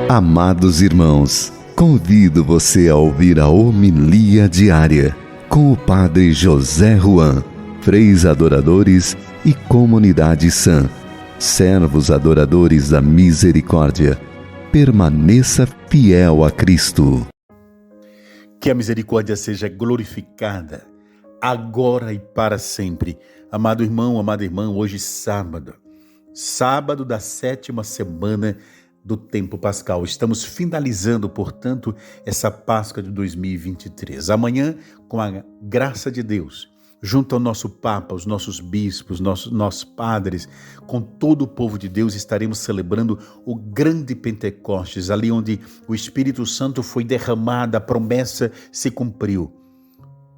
Amados irmãos, convido você a ouvir a homilia diária com o Padre José Ruan, freis adoradores e comunidade sã, servos adoradores da misericórdia. Permaneça fiel a Cristo. Que a misericórdia seja glorificada, agora e para sempre. Amado irmão, amada irmã, hoje sábado da 7ª semana do tempo pascal. Estamos finalizando, portanto, essa Páscoa de 2023. Amanhã, com a graça de Deus, junto ao nosso Papa, os nossos bispos, nossos padres, com todo o povo de Deus, estaremos celebrando o grande Pentecostes, ali onde o Espírito Santo foi derramado, a promessa se cumpriu.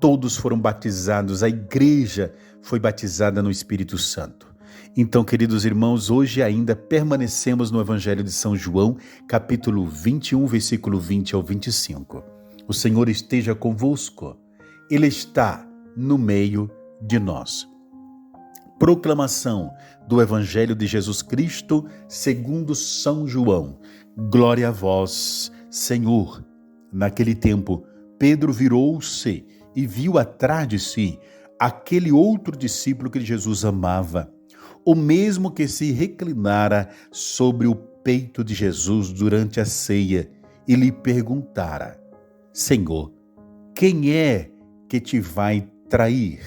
Todos foram batizados, a igreja foi batizada no Espírito Santo. Então, queridos irmãos, hoje ainda permanecemos no Evangelho de São João, capítulo 21, versículo 20 ao 25. O Senhor esteja convosco, Ele está no meio de nós. Proclamação do Evangelho de Jesus Cristo segundo São João. Glória a vós, Senhor. Naquele tempo, Pedro virou-se e viu atrás de si aquele outro discípulo que Jesus amava, o mesmo que se reclinara sobre o peito de Jesus durante a ceia e lhe perguntara: Senhor, quem é que te vai trair,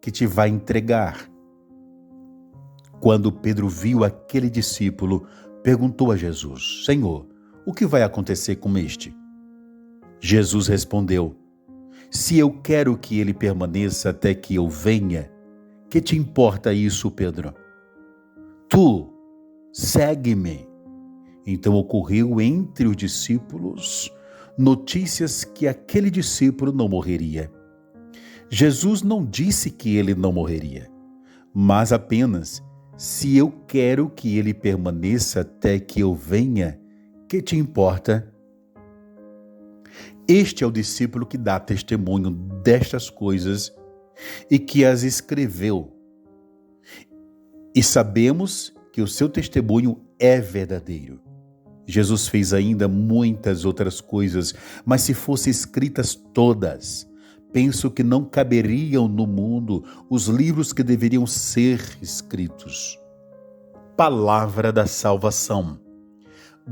que te vai entregar? Quando Pedro viu aquele discípulo, perguntou a Jesus: Senhor, o que vai acontecer com este? Jesus respondeu: Se eu quero que ele permaneça até que eu venha, que te importa isso, Pedro? Tu, segue-me. Então ocorreu entre os discípulos notícias que aquele discípulo não morreria. Jesus não disse que ele não morreria, mas apenas: se eu quero que ele permaneça até que eu venha, que te importa? Este é o discípulo que dá testemunho destas coisas e que as escreveu. E sabemos que o seu testemunho é verdadeiro. Jesus fez ainda muitas outras coisas, mas se fossem escritas todas, penso que não caberiam no mundo os livros que deveriam ser escritos. Palavra da salvação.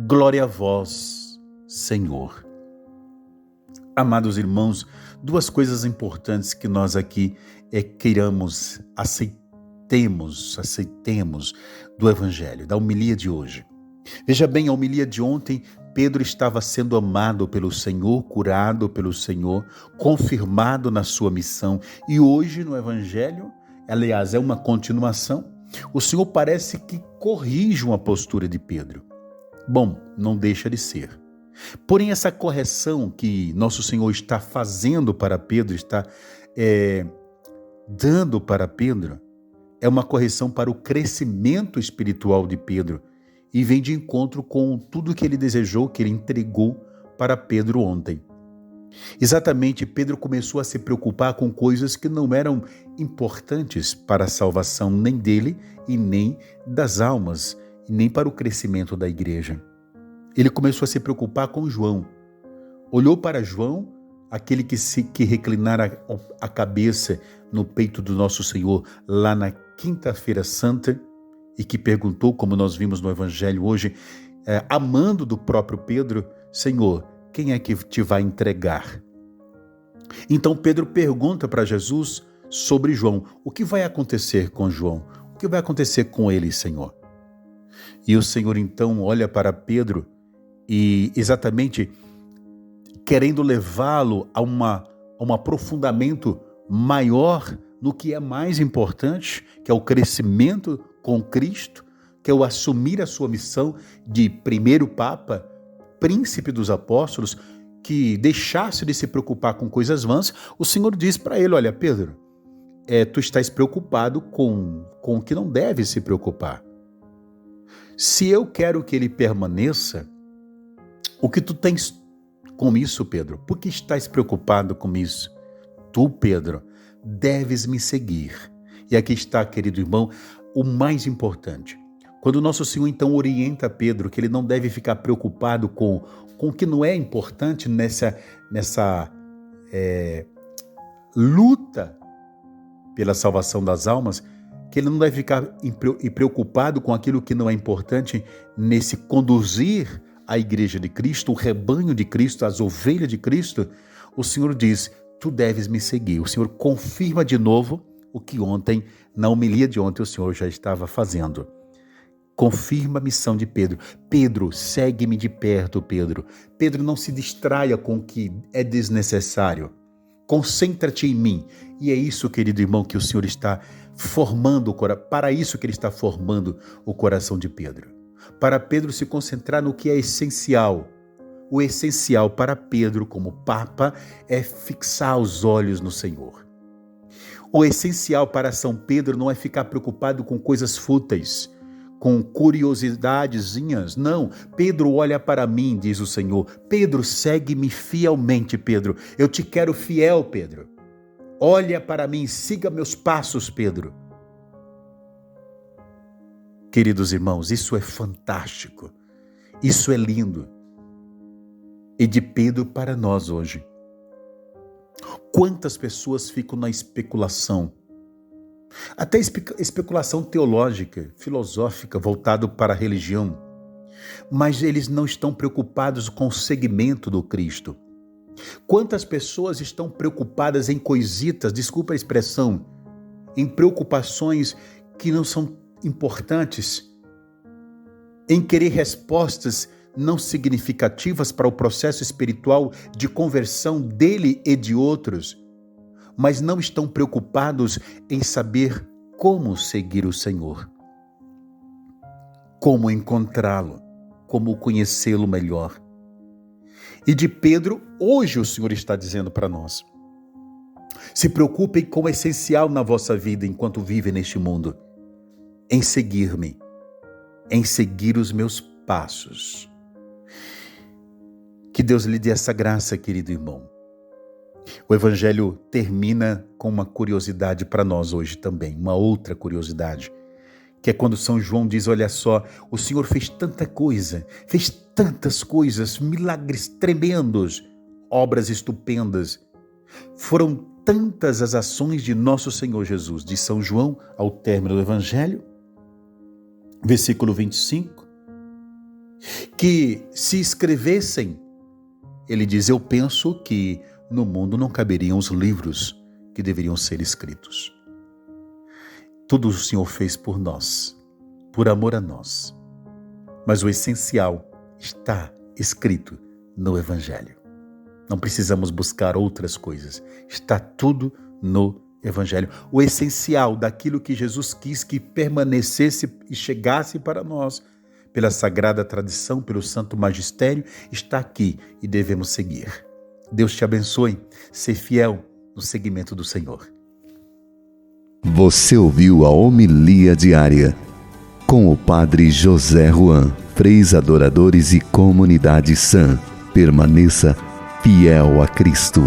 Glória a vós, Senhor. Amados irmãos, 2 coisas importantes que nós aqui queiramos, aceitemos do Evangelho, da homilia de hoje. Veja bem, a homilia de ontem, Pedro estava sendo amado pelo Senhor, curado pelo Senhor, confirmado na sua missão. E hoje no Evangelho, aliás, é uma continuação, o Senhor parece que corrige uma postura de Pedro. Bom, não deixa de ser. Porém, essa correção que nosso Senhor está fazendo para Pedro, está dando para Pedro, é uma correção para o crescimento espiritual de Pedro e vem de encontro com tudo que ele desejou, que ele entregou para Pedro ontem. Exatamente, Pedro começou a se preocupar com coisas que não eram importantes para a salvação nem dele e nem das almas, e nem para o crescimento da igreja. Ele começou a se preocupar com João. Olhou para João, aquele que reclinara a cabeça no peito do nosso Senhor lá na Quinta-feira Santa e que perguntou, como nós vimos no Evangelho hoje, amando do próprio Pedro: Senhor, quem é que te vai entregar? Então Pedro pergunta para Jesus sobre João: o que vai acontecer com João? O que vai acontecer com ele, Senhor? E o Senhor então olha para Pedro e exatamente querendo levá-lo a um aprofundamento maior no que é mais importante, que é o crescimento com Cristo, que é o assumir a sua missão de primeiro Papa, príncipe dos apóstolos, que deixasse de se preocupar com coisas vãs. O Senhor diz para ele: olha, Pedro, tu estás preocupado com o que não deve se preocupar. Se eu quero que ele permaneça, o que tu tens com isso, Pedro? Por que estás preocupado com isso? Tu, Pedro, deves me seguir. E aqui está, querido irmão, o mais importante. Quando o nosso Senhor então orienta Pedro que ele não deve ficar preocupado com o que não é importante nessa luta pela salvação das almas, que ele não deve ficar preocupado com aquilo que não é importante nesse conduzir a igreja de Cristo, o rebanho de Cristo, as ovelhas de Cristo, o Senhor diz, tu deves me seguir. O Senhor confirma de novo o que ontem, na homilia de ontem, o Senhor já estava fazendo. Confirma a missão de Pedro. Pedro, segue-me de perto, Pedro. Pedro, não se distraia com o que é desnecessário. Concentra-te em mim. E é isso, querido irmão, que o Senhor está formando o coração. Para isso que ele está formando o coração de Pedro. Para Pedro se concentrar no que é essencial. O essencial para Pedro, como Papa, é fixar os olhos no Senhor. O essencial para São Pedro não é ficar preocupado com coisas fúteis, com curiosidadezinhas. Não, Pedro, olha para mim, diz o Senhor. Pedro, segue-me fielmente, Pedro. Eu te quero fiel, Pedro. Olha para mim, siga meus passos, Pedro. Queridos irmãos, isso é fantástico. Isso é lindo. E de Pedro para nós hoje. Quantas pessoas ficam na especulação? Até especulação teológica, filosófica, voltado para a religião. Mas eles não estão preocupados com o segmento do Cristo. Quantas pessoas estão preocupadas em coisitas, desculpa a expressão, em preocupações que não são importantes, em querer respostas não significativas para o processo espiritual de conversão dele e de outros, mas não estão preocupados em saber como seguir o Senhor, como encontrá-lo, como conhecê-lo melhor. E de Pedro, hoje o Senhor está dizendo para nós, se preocupem com o essencial na vossa vida enquanto vivem neste mundo, em seguir-me, em seguir os meus passos. Que Deus lhe dê essa graça, querido irmão. O Evangelho termina com uma curiosidade para nós hoje também, uma outra curiosidade, que é quando São João diz, olha só, o Senhor fez tanta coisa, fez tantas coisas, milagres tremendos, obras estupendas. Foram tantas as ações de nosso Senhor Jesus, de São João ao término do Evangelho, versículo 25, que se escrevessem, ele diz, eu penso que no mundo não caberiam os livros que deveriam ser escritos. Tudo o Senhor fez por nós, por amor a nós. Mas o essencial está escrito no Evangelho. Não precisamos buscar outras coisas. Está tudo no Evangelho. O essencial daquilo que Jesus quis que permanecesse e chegasse para nós, pela sagrada tradição, pelo santo magistério, está aqui e devemos seguir. Deus te abençoe. Ser fiel no seguimento do Senhor. Você ouviu a homilia diária com o Padre José Juan, Freis Adoradores e Comunidade Sã. Permaneça fiel a Cristo.